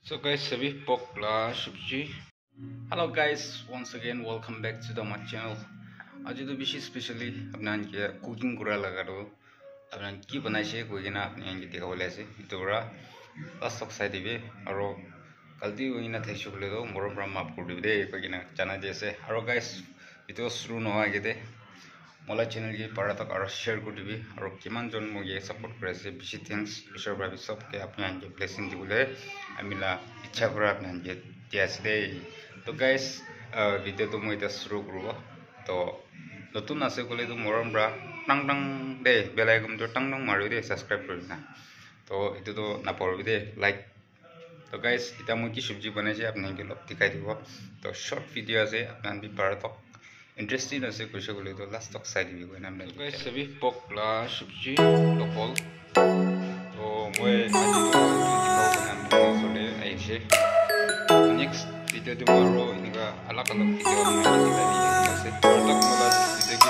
So guys, sabhi pokla shibji. Hello guys, once again welcome back to my channel. Aaj to bishi specially apnan ke cooking kura laga do. Apnan ki banaise koi na apni angi dekha bole ase. Ito ra last of side dibe aro kalti koi na thai shukle do morom ram map kur dibe koi na chana jese. Aro guys, ito shuru no age de. Mola channel ki para tak aro share kur dibe aro kiman jon mo ye support kore ase bishi thanks ishor bra sob ke apni angi blessing dibule amila ichha kora apni angi diase de. তো guys ভিডিওটো মই এটা শুরু করব তো নতুন আছে কলে তো মরমরা টাং টাং দে বেল আইকনটো টাং টাং মারি দে সাবস্ক্রাইব করবি না তো এটো তো না পড়বি দে লাইক তো গাইস এটা মই কি সবজি বানাইছে আপনাকে লব দেখাই দিব তো শর্ট ভিডিও আছে আপনান বি পারতক ইন্টারেস্টিং আছে কইছে কলে তো লাস্ট তক চাই দিবি কই নাম নাই গাইস সবই পকলা সবজি লোকল তো মই আজি তো দিখাও নাম চলে আইছে next video tomorrow ini ka alak-alak video ang mga kita se product mo ba video